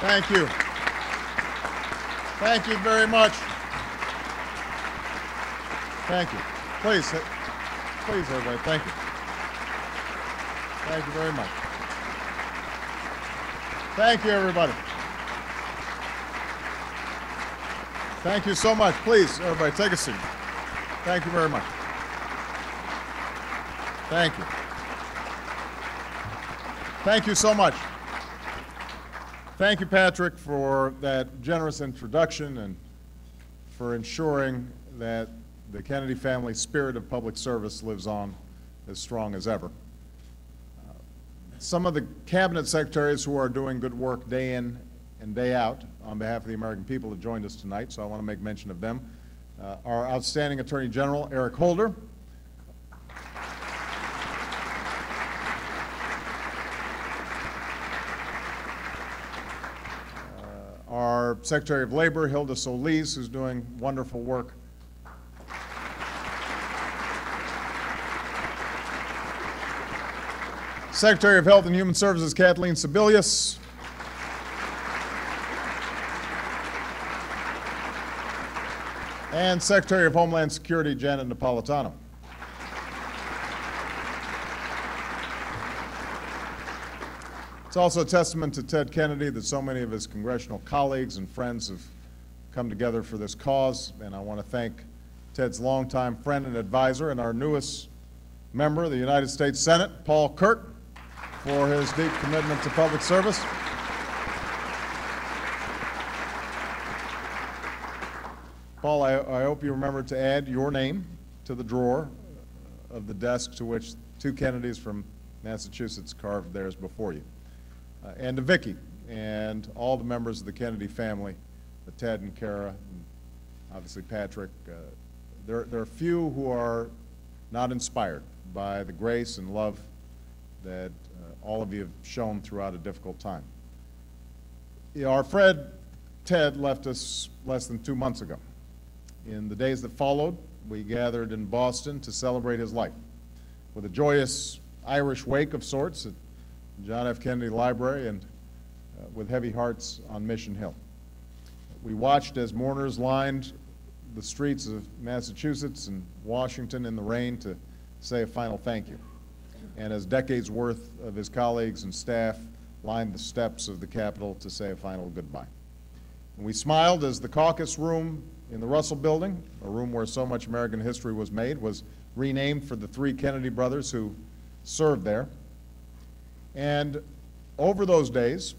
Thank you. Thank you very much. Thank you. Please, please, everybody, thank you. Thank you very much. Thank you, everybody. Thank you so much. Please, everybody, take a seat. Thank you very much. Thank you. Thank you so much. Thank you, Patrick, for that generous introduction and for ensuring that the Kennedy family spirit of public service lives on as strong as ever. Some of the cabinet secretaries who are doing good work day in and day out on behalf of the American people have joined us tonight, so I want to make mention of them. Our outstanding Attorney General, Eric Holder. Our Secretary of Labor, Hilda Solis, who's doing wonderful work. Secretary of Health and Human Services, Kathleen Sebelius. And Secretary of Homeland Security, Janet Napolitano. It's also a testament to Ted Kennedy that so many of his congressional colleagues and friends have come together for this cause, and I want to thank Ted's longtime friend and advisor and our newest member of the United States Senate, Paul Kirk, for his deep commitment to public service. Paul, I hope you remember to add your name to the drawer of the desk to which two Kennedys from Massachusetts carved theirs before you. And to Vicki and all the members of the Kennedy family, Ted and Kara, and obviously Patrick. There are few who are not inspired by the grace and love that all of you have shown throughout a difficult time. Our friend Ted left us less than 2 months ago. In the days that followed, we gathered in Boston to celebrate his life with a joyous Irish wake of sorts at John F. Kennedy Library and with heavy hearts on Mission Hill. We watched as mourners lined the streets of Massachusetts and Washington in the rain to say a final thank you, and as decades worth of his colleagues and staff lined the steps of the Capitol to say a final goodbye. And we smiled as the caucus room in the Russell Building, a room where so much American history was made, was renamed for the three Kennedy brothers who served there. And over those days,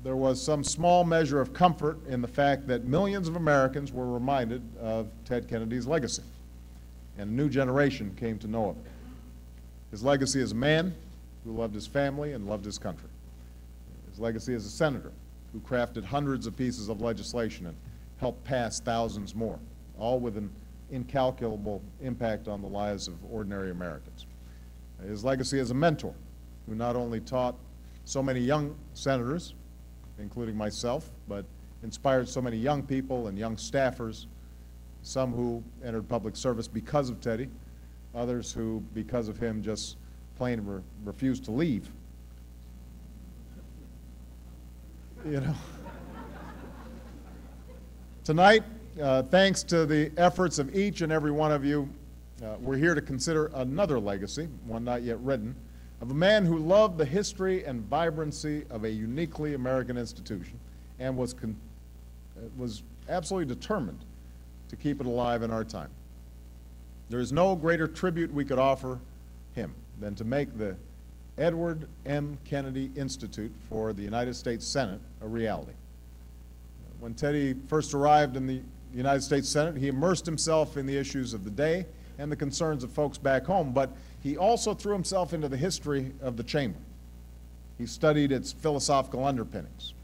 there was some small measure of comfort in the fact that millions of Americans were reminded of Ted Kennedy's legacy, and a new generation came to know of it. His legacy as a man who loved his family and loved his country. His legacy as a senator who crafted hundreds of pieces of legislation and helped pass thousands more, all with an incalculable impact on the lives of ordinary Americans. His legacy as a mentor who not only taught so many young senators, including myself, but inspired so many young people and young staffers, some who entered public service because of Teddy, others who, because of him, just plain refused to leave. You know. Tonight, thanks to the efforts of each and every one of you, we're here to consider another legacy, one not yet written, of a man who loved the history and vibrancy of a uniquely American institution and was absolutely determined to keep it alive in our time. There is no greater tribute we could offer him than to make the Edward M. Kennedy Institute for the United States Senate a reality. When Teddy first arrived in the United States Senate, he immersed himself in the issues of the day and the concerns of folks back home, but he also threw himself into the history of the chamber. He studied its philosophical underpinnings.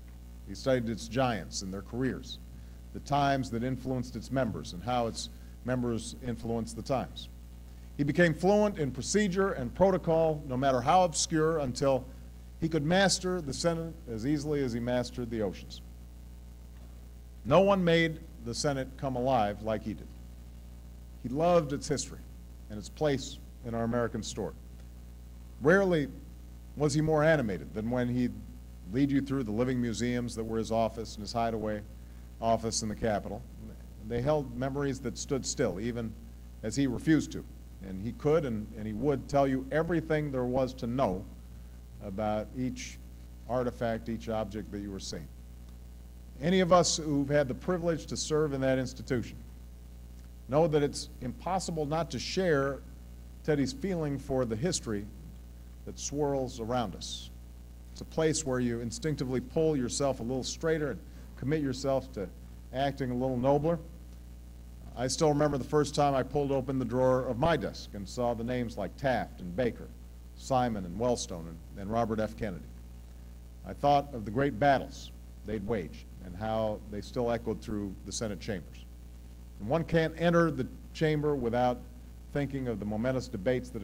He studied its giants and their careers, the times that influenced its members and how its members influenced the times. He became fluent in procedure and protocol, no matter how obscure, until he could master the Senate as easily as he mastered the oceans. No one made the Senate come alive like he did. He loved its history and its place in our American story. Rarely was he more animated than when he'd lead you through the living museums that were his office and his hideaway office in the Capitol. They held memories that stood still, even as he refused to. And he could and he would tell you everything there was to know about each artifact, each object that you were seeing. Any of us who've had the privilege to serve in that institution know that it's impossible not to share Teddy's feeling for the history that swirls around us. It's a place where you instinctively pull yourself a little straighter and commit yourself to acting a little nobler. I still remember the first time I pulled open the drawer of my desk and saw the names like Taft and Baker, Simon and Wellstone and Robert F. Kennedy. I thought of the great battles they'd waged and how they still echoed through the Senate chambers. And one can't enter the chamber without thinking of the momentous debates that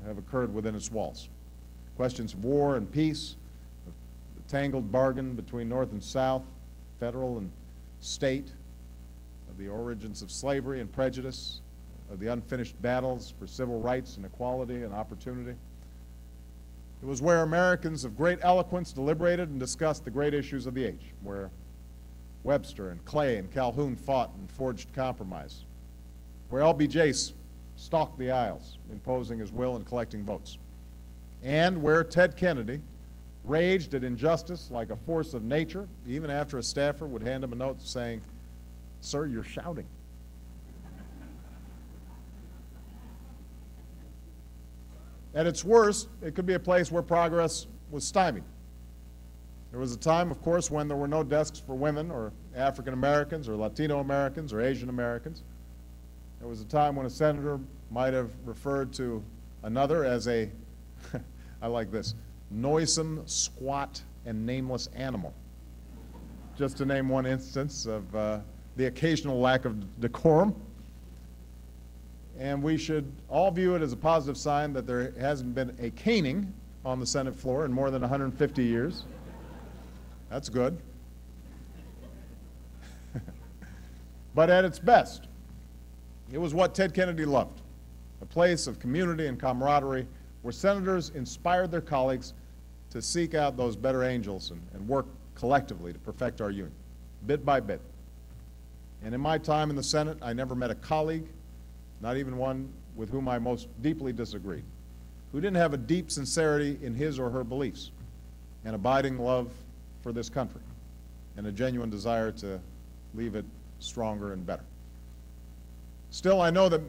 have occurred within its walls. Questions of war and peace, the tangled bargain between North and South, federal and state, of the origins of slavery and prejudice, of the unfinished battles for civil rights and equality and opportunity. It was where Americans of great eloquence deliberated and discussed the great issues of the age, where Webster and Clay and Calhoun fought and forged compromise, where LBJ stalked the aisles, imposing his will and collecting votes, and where Ted Kennedy raged at injustice like a force of nature, even after a staffer would hand him a note saying, "Sir, you're shouting." At its worst, it could be a place where progress was stymied. There was a time, of course, when there were no desks for women or African Americans or Latino Americans or Asian Americans. There was a time when a senator might have referred to another as a, I like this, noisome, squat, and nameless animal, just to name one instance of the occasional lack of decorum. And we should all view it as a positive sign that there hasn't been a caning on the Senate floor in more than 150 years. That's good. But at its best, it was what Ted Kennedy loved, a place of community and camaraderie where senators inspired their colleagues to seek out those better angels and work collectively to perfect our union, bit by bit. And in my time in the Senate, I never met a colleague, not even one with whom I most deeply disagreed, who didn't have a deep sincerity in his or her beliefs, an abiding love for this country, and a genuine desire to leave it stronger and better. Still, I know that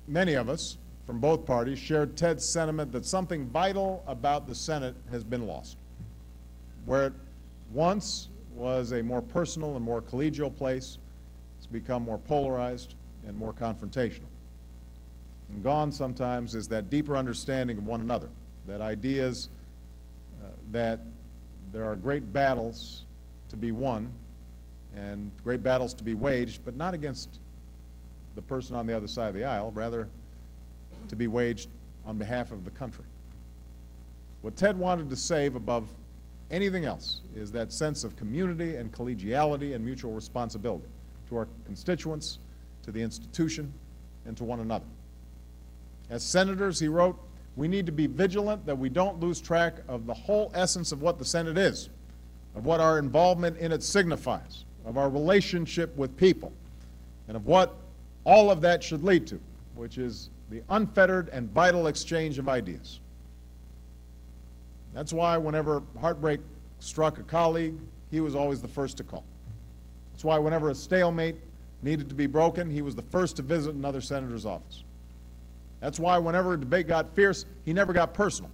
many of us from both parties shared Ted's sentiment that something vital about the Senate has been lost. Where it once was a more personal and more collegial place, it's become more polarized and more confrontational. And gone sometimes is that deeper understanding of one another, that ideas that there are great battles to be won and great battles to be waged, but not against the person on the other side of the aisle, rather to be waged on behalf of the country. What Ted wanted to save above anything else is that sense of community and collegiality and mutual responsibility to our constituents, to the institution, and to one another. As senators, he wrote, we need to be vigilant that we don't lose track of the whole essence of what the Senate is, of what our involvement in it signifies, of our relationship with people, and of what all of that should lead to, which is the unfettered and vital exchange of ideas. That's why whenever heartbreak struck a colleague, he was always the first to call. That's why whenever a stalemate needed to be broken, he was the first to visit another senator's office. That's why whenever a debate got fierce, he never got personal,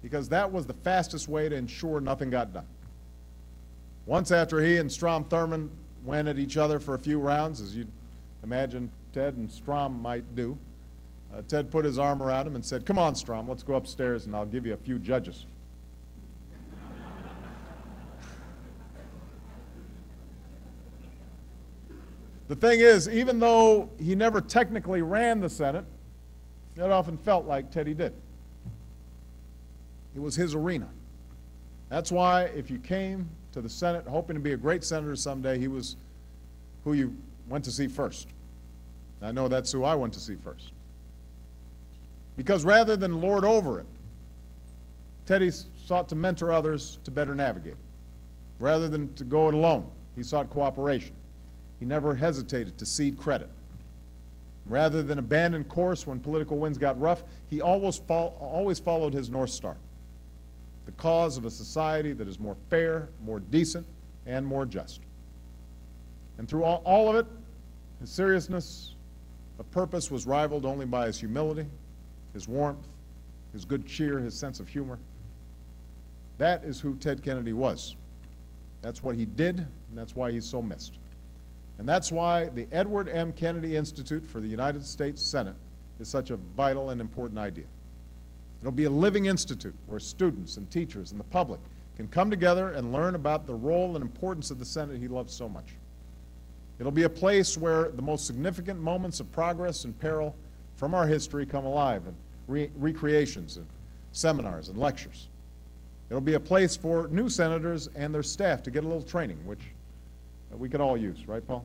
because that was the fastest way to ensure nothing got done. Once after he and Strom Thurmond went at each other for a few rounds, as you'd imagine Ted and Strom might do, Ted put his arm around him and said, "Come on, Strom, let's go upstairs and I'll give you a few judges." The thing is, even though he never technically ran the Senate, it often felt like Teddy did. It was his arena. That's why if you came to the Senate hoping to be a great senator someday, he was who you went to see first. I know that's who I went to see first. Because rather than lord over it, Teddy sought to mentor others to better navigate. Rather than to go it alone, he sought cooperation. He never hesitated to cede credit. Rather than abandon course when political winds got rough, he always followed his North Star, the cause of a society that is more fair, more decent, and more just. And through all of it, his seriousness of purpose was rivaled only by his humility, his warmth, his good cheer, his sense of humor. That is who Ted Kennedy was. That's what he did, and that's why he's so missed. And that's why the Edward M. Kennedy Institute for the United States Senate is such a vital and important idea. It'll be a living institute where students and teachers and the public can come together and learn about the role and importance of the Senate he loves so much. It'll be a place where the most significant moments of progress and peril from our history come alive in recreations and seminars and lectures. It'll be a place for new senators and their staff to get a little training, which we could all use, right, Paul?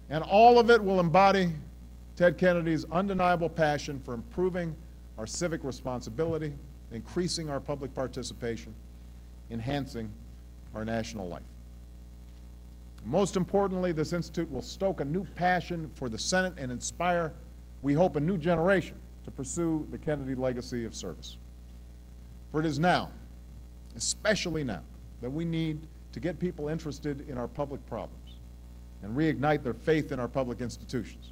And all of it will embody Ted Kennedy's undeniable passion for improving our civic responsibility, increasing our public participation, enhancing our national life. Most importantly, this institute will stoke a new passion for the Senate and inspire, we hope, a new generation to pursue the Kennedy legacy of service. For it is now, especially now, that we need to get people interested in our public problems and reignite their faith in our public institutions.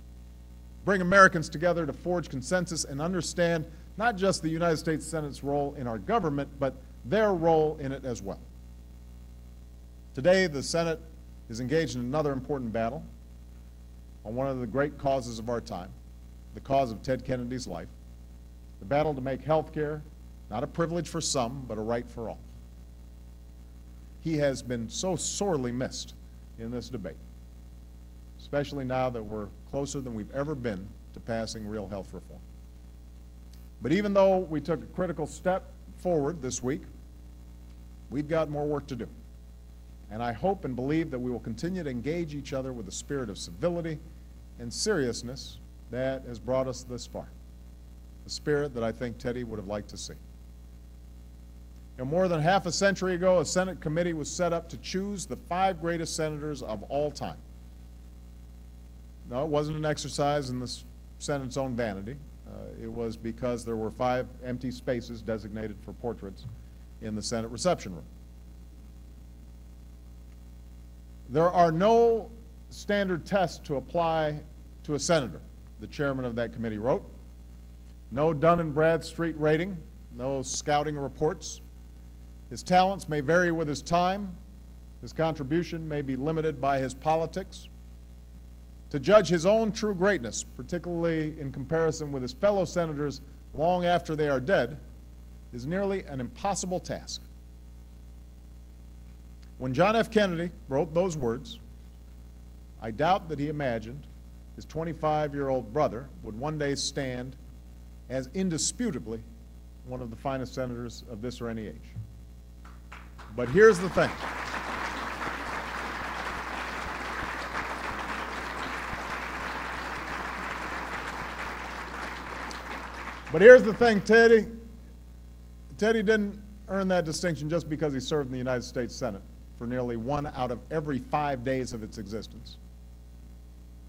Bring Americans together to forge consensus and understand not just the United States Senate's role in our government, but their role in it as well. Today, the Senate is engaged in another important battle on one of the great causes of our time, the cause of Ted Kennedy's life, the battle to make health care not a privilege for some, but a right for all. He has been so sorely missed in this debate, especially now that we're closer than we've ever been to passing real health reform. But even though we took a critical step forward this week, we've got more work to do. And I hope and believe that we will continue to engage each other with a spirit of civility and seriousness that has brought us this far, a spirit that I think Teddy would have liked to see. More than half a century ago, a Senate committee was set up to choose the 5 greatest senators of all time. No, it wasn't an exercise in the Senate's own vanity. It was because there were 5 empty spaces designated for portraits in the Senate reception room. There are no standard tests to apply to a senator, the chairman of that committee wrote. No Dun and Bradstreet rating, no scouting reports. His talents may vary with his time. His contribution may be limited by his politics. To judge his own true greatness, particularly in comparison with his fellow senators long after they are dead, is nearly an impossible task. When John F. Kennedy wrote those words, I doubt that he imagined his 25-year-old brother would one day stand as indisputably one of the finest senators of this or any age. But here's the thing. But here's the thing, Teddy didn't earn that distinction just because he served in the United States Senate for nearly 1 out of every 5 days of its existence.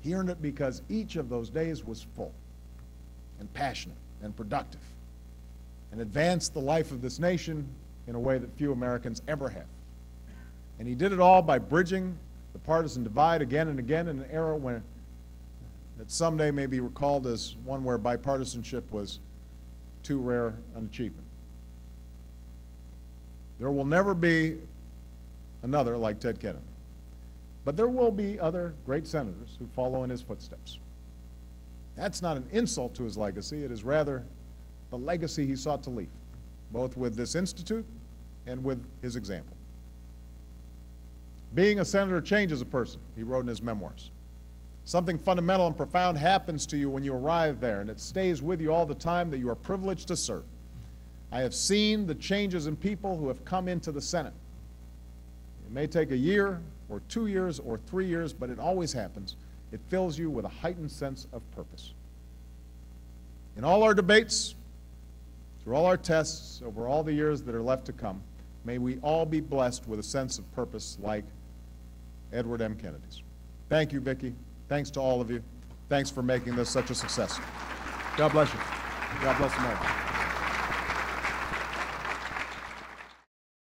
He earned it because each of those days was full and passionate and productive and advanced the life of this nation in a way that few Americans ever have. And he did it all by bridging the partisan divide again and again in an era when that someday may be recalled as one where bipartisanship was too rare an achievement. There will never be another like Ted Kennedy. But there will be other great senators who follow in his footsteps. That's not an insult to his legacy. It is rather the legacy he sought to leave, both with this institute and with his example. Being a senator changes a person, he wrote in his memoirs. Something fundamental and profound happens to you when you arrive there, and it stays with you all the time that you are privileged to serve. I have seen the changes in people who have come into the Senate. It may take a year, or 2 years, or 3 years, but it always happens. It fills you with a heightened sense of purpose. In all our debates, through all our tests, over all the years that are left to come, may we all be blessed with a sense of purpose like Edward M. Kennedy's. Thank you, Vicki. Thanks to all of you. Thanks for making this such a success. God bless you. God bless America.